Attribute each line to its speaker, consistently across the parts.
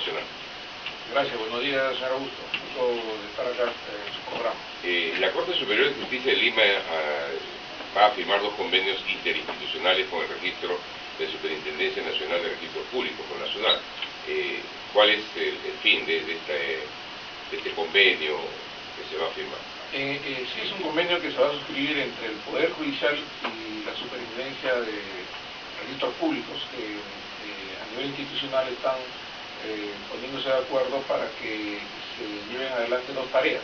Speaker 1: Nacional.
Speaker 2: Gracias, buenos días, señor Augusto. Gusto de estar acá en su programa.
Speaker 1: La Corte Superior de Justicia de Lima va a firmar dos convenios interinstitucionales con el Registro de Superintendencia Nacional de Registros Públicos, con la SUNAT. ¿Cuál es el fin de este convenio que se va a firmar?
Speaker 2: Sí, es un convenio que se va a suscribir entre el Poder Judicial y la Superintendencia de Registros Públicos, que a nivel institucional están poniéndose de acuerdo para que se lleven adelante dos tareas.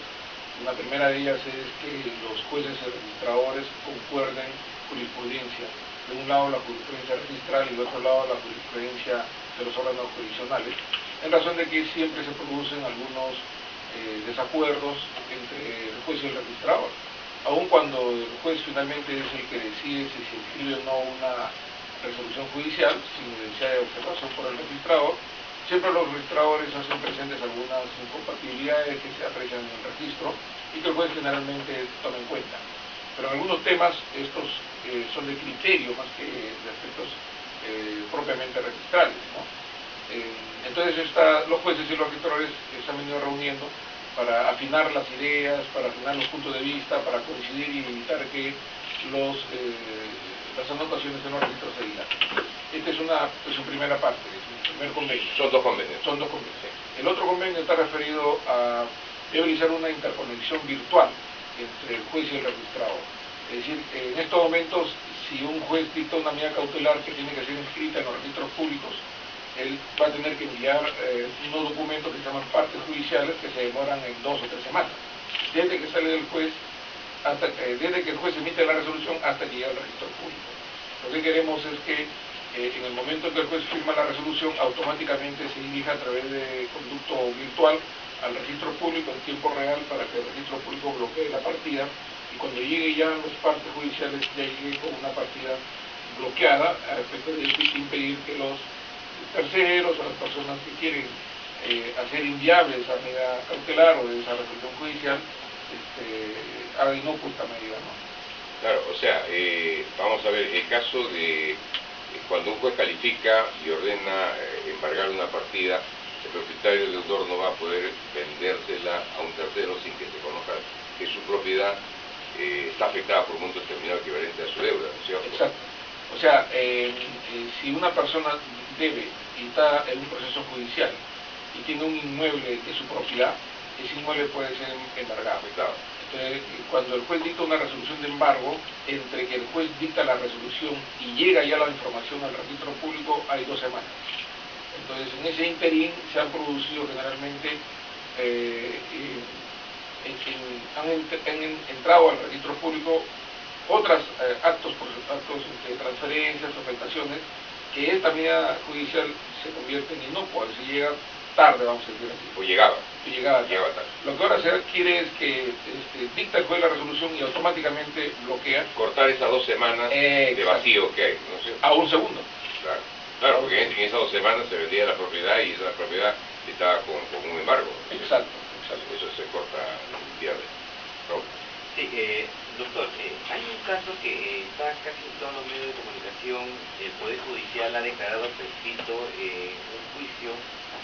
Speaker 2: Una primera de ellas es que los jueces y registradores concuerden jurisprudencia. De un lado la jurisprudencia registral y de otro lado la jurisprudencia de los órganos jurisdiccionales, en razón de que siempre se producen algunos desacuerdos entre el juez y el registrador. Aun cuando el juez finalmente es el que decide si se inscribe o no una resolución judicial, sin necesidad de observación por el registrador, siempre los registradores hacen presentes algunas incompatibilidades que se aprecian en el registro y que el juez generalmente toma en cuenta. Pero en algunos temas estos son de criterio más que de aspectos propiamente registrales, ¿no? Entonces los jueces y los registradores se han venido reuniendo para afinar las ideas, para afinar los puntos de vista, para coincidir y evitar que las anotaciones en los registros se dilaten. Esta es su primera parte, es su primer convenio.
Speaker 1: Son dos convenios.
Speaker 2: Son dos convenios. El otro convenio está referido a realizar una interconexión virtual entre el juez y el registrador. Es decir, en estos momentos, si un juez dicta una medida cautelar que tiene que ser inscrita en los registros públicos, él va a tener que enviar unos documentos que se llaman partes judiciales que se demoran en 2 o 3 semanas. Desde que sale del juez, desde que el juez emite la resolución hasta que llega al registro público. Lo que queremos es que en el momento en que el juez firma la resolución, automáticamente se dirija a través de conducto virtual al registro público en tiempo real para que el registro público bloquee la partida y cuando llegue ya a las partes judiciales ya llegue con una partida bloqueada a efecto de impedir que los terceros o las personas que quieren hacer inviable esa medida cautelar o esa resolución judicial hagan inocua esta medida, ¿no?
Speaker 1: Claro, o sea, vamos a ver, el caso de cuando un juez califica y ordena embargar una partida, el propietario del deudor no va a poder vendérsela a un tercero sin que se conozca que su propiedad está afectada por un monto determinado equivalente a su deuda, ¿no es cierto?
Speaker 2: Exacto. O sea, si una persona debe y está en un proceso judicial y tiene un inmueble de su propiedad, ese inmueble puede ser embargado.
Speaker 1: Claro.
Speaker 2: Entonces, cuando el juez dicta una resolución de embargo, entre que el juez dicta la resolución y llega ya la información al registro público, hay 2 semanas. Entonces, en ese interín se han producido generalmente, han entrado al registro público otros actos de transferencias, afectaciones, que esta medida judicial se convierte en inocua, si llega tarde, vamos a decir así.
Speaker 1: O llegaba.
Speaker 2: Llegaba
Speaker 1: tarde.
Speaker 2: Lo que ahora se quiere es que dicta el juez la resolución y automáticamente bloquea.
Speaker 1: Cortar esas 2 semanas de vacío que hay, ¿no es cierto?
Speaker 2: A un segundo.
Speaker 1: Claro, porque en esas 2 semanas se vendía la propiedad y esa propiedad estaba con un embargo.
Speaker 2: Exacto.
Speaker 1: Eso se corta definitivamente. ¿No?
Speaker 3: Sí, doctor, hay un caso que está casi en todos los medios de comunicación. El Poder Judicial ha declarado prescrito un juicio,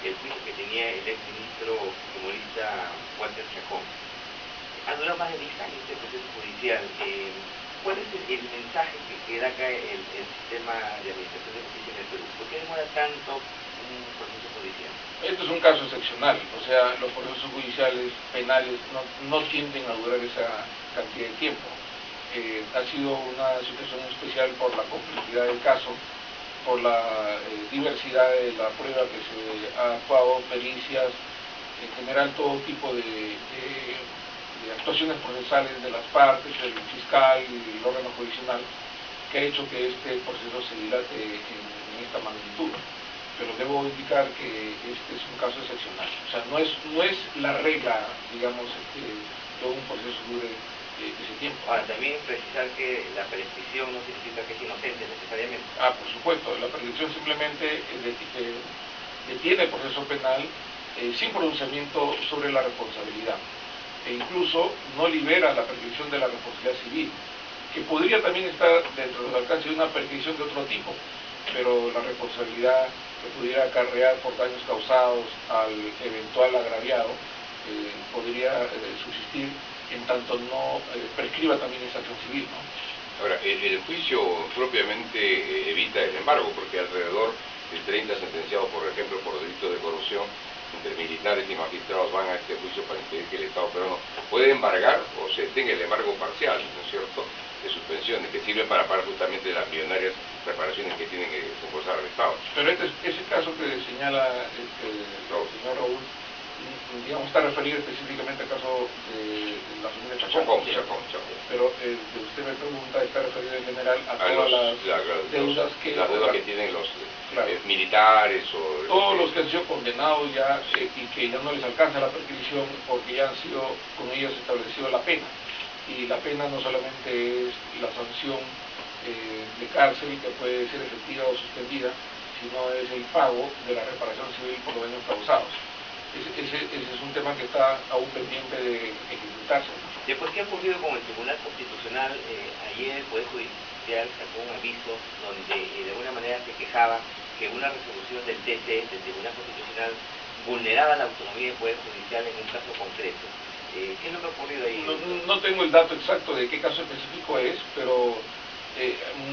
Speaker 3: el juicio que tenía el exministro humorista Walter Chacón. Ha durado más de 10 años este proceso judicial. ¿Cuál es el mensaje que da acá el sistema de administración de justicia en el Perú? ¿Por qué demora tanto un proceso judicial?
Speaker 2: Esto es un caso excepcional, o sea, los procesos judiciales penales no tienden a durar esa cantidad de tiempo. Ha sido una situación especial por la complejidad del caso, por la diversidad de la prueba que se ha actuado, pericias, en general todo tipo de actuaciones procesales de las partes, el fiscal y el órgano jurisdiccional, que ha hecho que este proceso se dilate en esta magnitud. Pero debo indicar que este es un caso excepcional. O sea, no es la regla, digamos, que todo un proceso dure ese tiempo.
Speaker 3: Ahora, también precisar que la prescripción no significa que es inocente necesariamente.
Speaker 2: Por supuesto, la prescripción simplemente detiene el proceso penal sin pronunciamiento sobre la responsabilidad. E incluso no libera la prescripción de la responsabilidad civil, que podría también estar dentro del alcance de una prescripción de otro tipo, pero la responsabilidad que pudiera acarrear por daños causados al eventual agraviado podría subsistir en tanto no prescriba también esa acción civil, ¿no?
Speaker 1: Ahora, el juicio propiamente evita el embargo, porque alrededor de 30 sentenciados, por ejemplo, por delitos de corrupción, entre militares y magistrados van a este juicio para impedir que el Estado peruano puede embargar o se detenga el embargo parcial, ¿no es cierto?, de suspensiones, que sirven para pagar justamente las millonarias reparaciones que tienen que desembolsar al Estado.
Speaker 2: Pero ese caso que señala el señor Raúl, digamos, está referido específicamente al caso de la familia Chacón. Pero usted me pregunta, está referido en general a todas las deudas que
Speaker 1: tienen los
Speaker 2: claro,
Speaker 1: militares o...
Speaker 2: todos los que han sido condenados ya y que ya no les alcanza la prescripción porque ya han sido con ellos establecido la pena. Y la pena no solamente es la sanción de cárcel que puede ser efectiva o suspendida, sino es el pago de la reparación civil por los daños causados. Ese es un tema que está aún pendiente de ejecutarse.
Speaker 3: Después, ¿qué ha ocurrido con el Tribunal Constitucional? Ayer el Poder Judicial sacó un aviso donde de alguna manera se quejaba que una resolución del TC, del Tribunal Constitucional, vulneraba la autonomía del Poder Judicial en un caso concreto. ¿Qué es lo que ha ocurrido ahí?
Speaker 2: No tengo el dato exacto de qué caso específico es, pero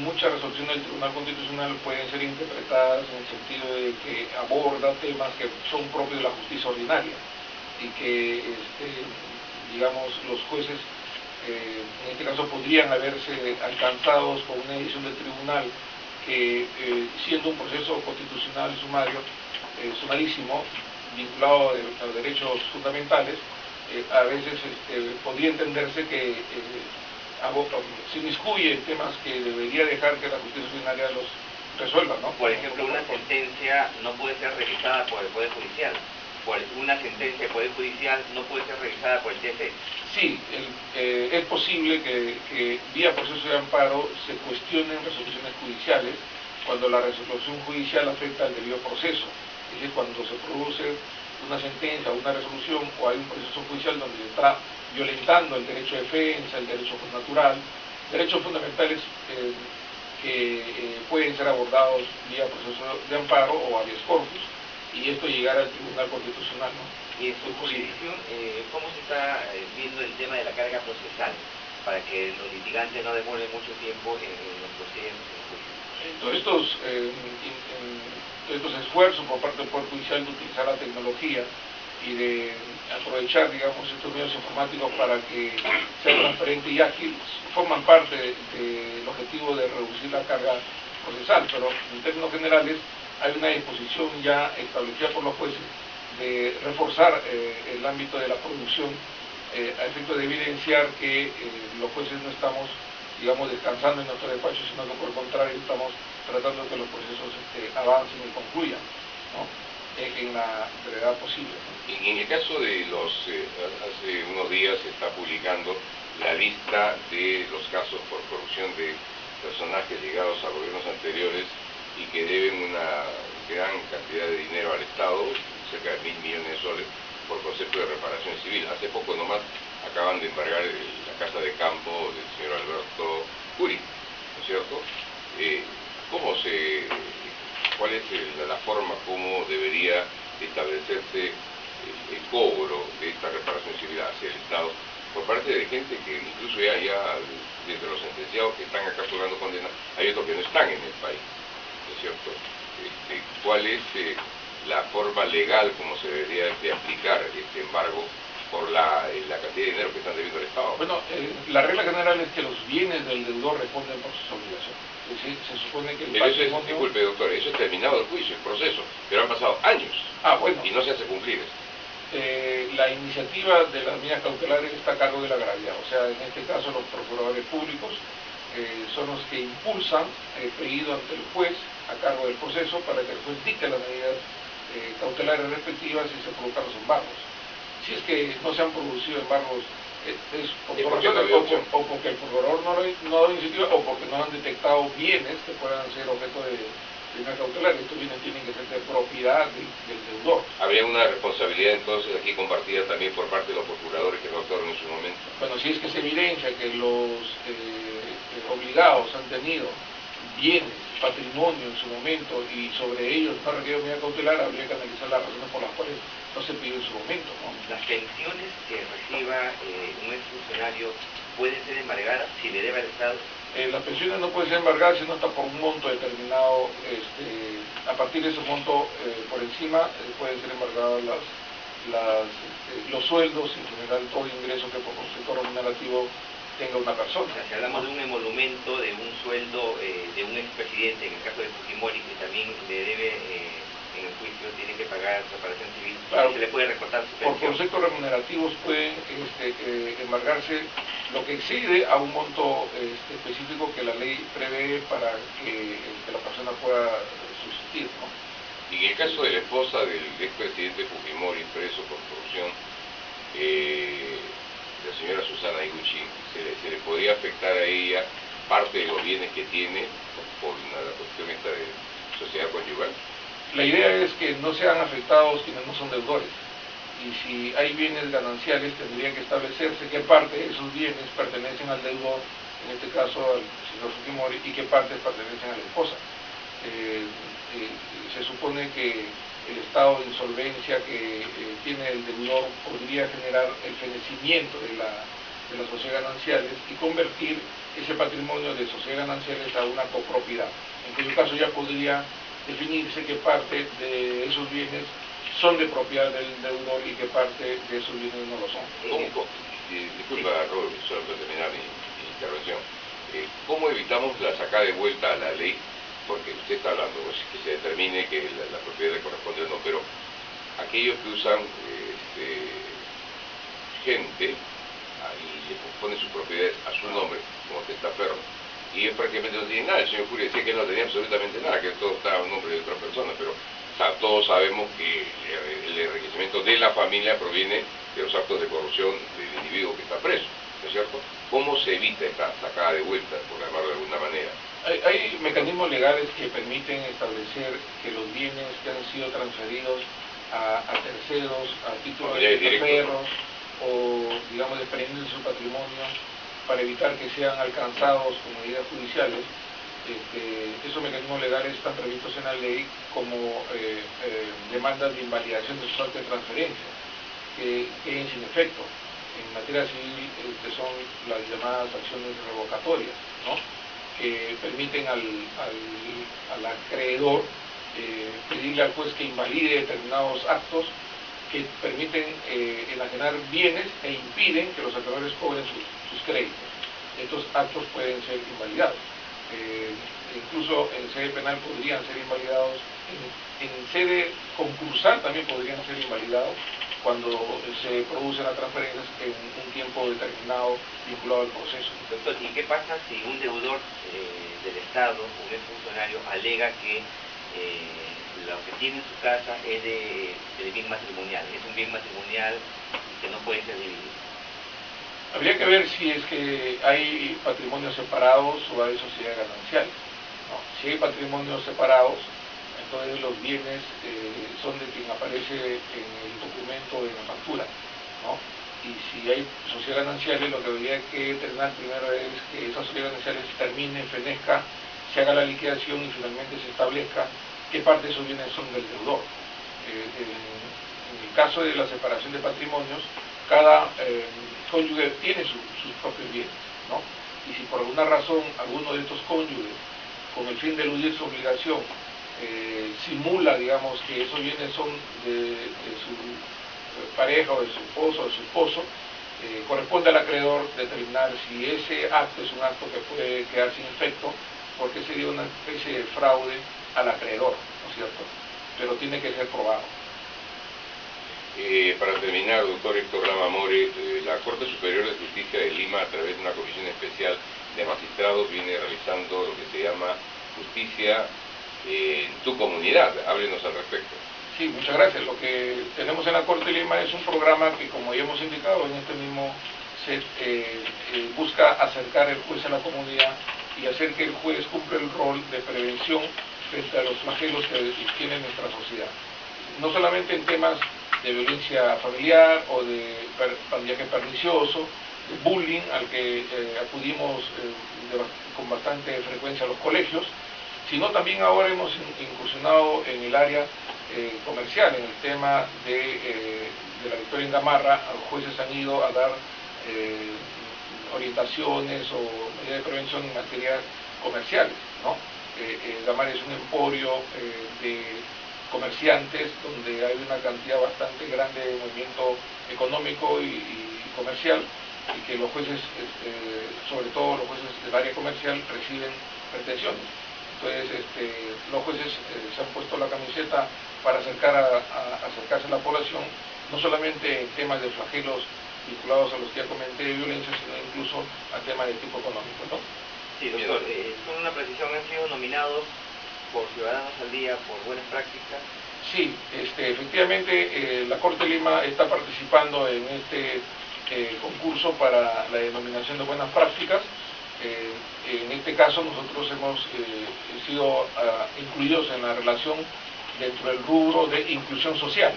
Speaker 2: muchas resoluciones del Tribunal Constitucional pueden ser interpretadas en el sentido de que aborda temas que son propios de la justicia ordinaria y que, digamos, los jueces, en este caso, podrían haberse alcanzados con una decisión del tribunal que, siendo un proceso constitucional sumario, sumarísimo, vinculado a los derechos fundamentales, a veces podría entenderse que se inmiscuye en temas que debería dejar que la justicia ordinaria los resuelva, ¿no?
Speaker 3: Por ejemplo, una sentencia no puede ser revisada por el Poder Judicial. Una sentencia del Poder Judicial no puede ser revisada por el TC.
Speaker 2: Sí, es posible que vía proceso de amparo se cuestionen resoluciones judiciales cuando la resolución judicial afecta al debido proceso. Es decir, cuando se produce una sentencia o una resolución o hay un proceso judicial donde se está violentando el derecho de defensa, el derecho natural, derechos fundamentales que pueden ser abordados vía proceso de amparo o habeas corpus, y esto llegar al Tribunal Constitucional, ¿no?
Speaker 3: Y en su posición, ¿cómo se está viendo el tema de la carga procesal para que los litigantes no demoren mucho tiempo en los procesos, en los juicios?
Speaker 2: Todos estos esfuerzos por parte del Poder Judicial de utilizar la tecnología y de aprovechar, digamos, estos medios informáticos para que sea transparente y ágil, forman parte del objetivo de reducir la carga procesal, pero en términos generales hay una disposición ya establecida por los jueces de reforzar el ámbito de la producción a efecto de evidenciar que los jueces no estamos, digamos, descansando en nuestro despacho, sino que por el contrario estamos tratando de que los procesos avancen y concluyan, ¿no?, en la brevedad posible, ¿no?
Speaker 1: En el caso de los, hace unos días se está publicando la lista de los casos por corrupción de personajes ligados a gobiernos anteriores y que deben una gran cantidad de dinero al Estado, cerca de 1.000 millones de soles, por concepto de reparación civil. Hace poco nomás acaban de embargar la casa de campo del señor Alberto Curi, ¿no es cierto? ¿Cuál es la forma como debería establecerse el cobro de esta reparación civil hacia el Estado por parte de gente que incluso ya desde los sentenciados que están acá purgando condena, hay otros que no están en el país, ¿no es cierto? ¿Cuál es la forma legal como se debería aplicar este embargo por la cantidad de dinero que están debiendo al Estado?
Speaker 2: Bueno, la regla general es que los bienes del deudor responden por sus obligaciones. Es decir, se supone que el patrimonio...
Speaker 1: Disculpe, doctor, eso es terminado el juicio, el proceso, pero han pasado años y no se hace cumplir eso.
Speaker 2: La iniciativa de las medidas cautelares está a cargo del agraviado, o sea, en este caso los procuradores públicos son los que impulsan el pedido ante el juez a cargo del proceso para que el juez dicte las medidas cautelares respectivas y se produzcan los embargos. Si es que no se han producido embargos, es por razones, o porque el procurador no ha dado iniciativa o porque no han detectado bienes que puedan ser objeto de medida cautelar. Estos bienes tienen que ser de propiedad del deudor.
Speaker 1: ¿Habría una responsabilidad entonces aquí compartida también por parte de los procuradores que no actuaron en su momento?
Speaker 2: Bueno, si es que se evidencia que los obligados han tenido bienes, patrimonio en su momento, y sobre ellos no requiere medida cautelar, habría que analizar las razones por las cuales no se pidió en su momento, ¿no?
Speaker 3: Las pensiones que reciba un exfuncionario pueden ser embargadas si le debe al Estado.
Speaker 2: Las pensiones no pueden ser embargadas sino hasta por un monto determinado. A partir de ese monto por encima pueden ser embargados los sueldos, en general todo ingreso que por concepto remunerativo tenga una persona.
Speaker 3: O sea, si hablamos de un emolumento, de un sueldo de un expresidente, en el caso de Fujimori, que también le debe en el juicio, tiene que pagar reparación civil,
Speaker 2: claro,
Speaker 3: se le puede recortar su pensión.
Speaker 2: Por conceptos remunerativos pueden embargarse lo que excede a un monto específico que la ley prevé para que la persona pueda subsistir, ¿no?
Speaker 1: Y en el caso de la esposa del expresidente Fujimori, preso por corrupción, la señora Susana Higuchi, se le podría afectar a ella parte de los bienes que tiene por la cuestión esta de sociedad conyugal.
Speaker 2: La idea es que no sean afectados quienes no son deudores, y si hay bienes gananciales tendría que establecerse qué parte de esos bienes pertenecen al deudor, en este caso al señor Fujimori, y qué partes pertenecen a la esposa. Se supone que el estado de insolvencia que tiene el deudor podría generar el fenecimiento de las sociedades gananciales y convertir ese patrimonio de sociedades gananciales a una copropiedad, en cuyo caso ya podría definirse qué parte de esos bienes son de propiedad del deudor y qué parte de esos bienes no lo son.
Speaker 1: Disculpa, Robert, solo para terminar mi intervención. ¿Cómo evitamos la sacada de vuelta a la ley? Porque usted está hablando, pues, que se determine que la propiedad le corresponde o no, pero aquellos que usan gente y le ponen sus propiedades a su nombre, como testaferro, y él prácticamente no tiene nada. El señor Furia decía que él no tenía absolutamente nada, que todo estaba a nombre de otra persona, pero todos sabemos que el enriquecimiento de la familia proviene de los actos de corrupción del individuo que está preso, ¿no es cierto? ¿Cómo se evita esta sacada de vuelta, por llamarlo de alguna manera?
Speaker 2: Hay mecanismos legales que permiten establecer que los bienes que han sido transferidos a terceros, a título de testaferros, o digamos desprendiendo de su patrimonio, para evitar que sean alcanzados con medidas judiciales. Esos mecanismos legales están previstos en la ley como demandas de invalidación de sus actos de transferencia, que queden sin efecto. En materia civil son las llamadas acciones revocatorias, ¿no?, que permiten al acreedor pedirle al juez que invalide determinados actos que permiten enajenar bienes e impiden que los acreedores cobren sus créditos. Estos actos pueden ser invalidados. Incluso en sede penal podrían ser invalidados, en sede concursal también podrían ser invalidados cuando se producen las transferencias en un tiempo determinado vinculado al proceso.
Speaker 3: Doctor, ¿y qué pasa si un deudor del Estado, un exfuncionario, alega que lo que tiene en su casa es del bien matrimonial, es un bien matrimonial que no puede ser dividido?
Speaker 2: Habría que ver si es que hay patrimonios separados o hay sociedad ganancial, ¿no? Si hay patrimonios separados, entonces los bienes son de quien aparece en el documento de la factura, ¿no? Y si hay sociedades gananciales, lo que habría que determinar primero es que esas sociedades gananciales terminen, fenezca, se haga la liquidación y finalmente se establezca qué parte de esos bienes son del deudor. En el caso de la separación de patrimonios, cada cónyuge tiene sus propios bienes, ¿no? Y si por alguna razón alguno de estos cónyuges, con el fin de eludir su obligación, simula, digamos, que esos bienes son de su pareja o de su esposo o de su esposo, corresponde al acreedor determinar si ese acto es un acto que puede quedar sin efecto, porque sería una especie de fraude al acreedor, ¿no es cierto? Pero tiene que ser probado.
Speaker 1: Para terminar, doctor Héctor Lama More, la Corte Superior de Justicia de Lima, a través de una comisión especial de magistrados, viene realizando lo que se llama justicia en tu comunidad. Háblenos al respecto.
Speaker 2: Sí, muchas gracias. Lo que tenemos en la Corte de Lima es un programa que, como ya hemos indicado en este mismo set, busca acercar el juez a la comunidad y hacer que el juez cumpla el rol de prevención frente a los flagelos que tiene nuestra sociedad. No solamente en temas de violencia familiar o de pandillaje pernicioso, de bullying al que acudimos con bastante frecuencia a los colegios, sino también ahora hemos incursionado en el área comercial, en el tema de la Victoria en Gamarra. Los jueces han ido a dar orientaciones o medidas de prevención en materia comerciales, ¿no? Gamarra es un emporio de comerciantes donde hay una cantidad bastante grande de movimiento económico y comercial, y que los jueces, sobre todo los jueces del área comercial, reciben pretensiones. Entonces los jueces se han puesto la camiseta para acercarse a la población, no solamente en temas de flagelos vinculados a los que ya comenté de violencia, sino incluso a temas de tipo económico, ¿no?
Speaker 3: Sí, doctor, con una precisión, ¿han sido nominados por Ciudadanos al Día por buenas prácticas?
Speaker 2: Sí, efectivamente la Corte de Lima está participando en este concurso para la denominación de buenas prácticas. En este caso nosotros hemos sido incluidos en la relación dentro del rubro de inclusión social.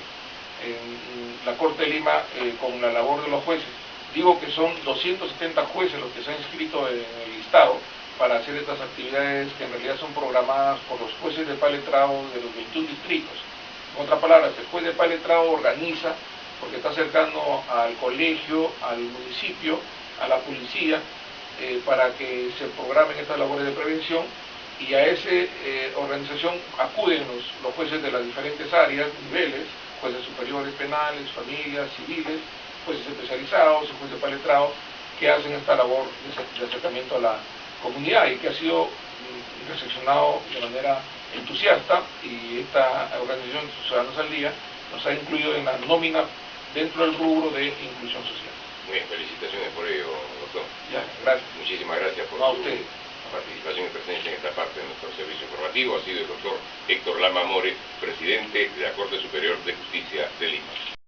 Speaker 2: La Corte de Lima, con la labor de los jueces, digo que son 270 jueces los que se han inscrito en el listado para hacer estas actividades que en realidad son programadas por los jueces de paletrado de los 21 distritos. En otras palabras, el juez de paletrado organiza, porque está cercano al colegio, al municipio, a la policía, para que se programen estas labores de prevención, y a esa organización acuden los jueces de las diferentes áreas, niveles, jueces superiores penales, familias, civiles, jueces especializados, jueces de paletrado, que hacen esta labor de acercamiento a la comunidad y que ha sido recepcionado de manera entusiasta, y esta organización Ciudadanos al Día nos ha incluido en la nómina dentro del rubro de inclusión social.
Speaker 1: Muy bien, felicitaciones por ello, doctor.
Speaker 2: Ya, gracias.
Speaker 1: Muchísimas gracias por
Speaker 2: su
Speaker 1: participación y presencia en esta parte de nuestro servicio informativo. Ha sido el doctor Héctor Lama More, presidente de la Corte Superior de Justicia de Lima.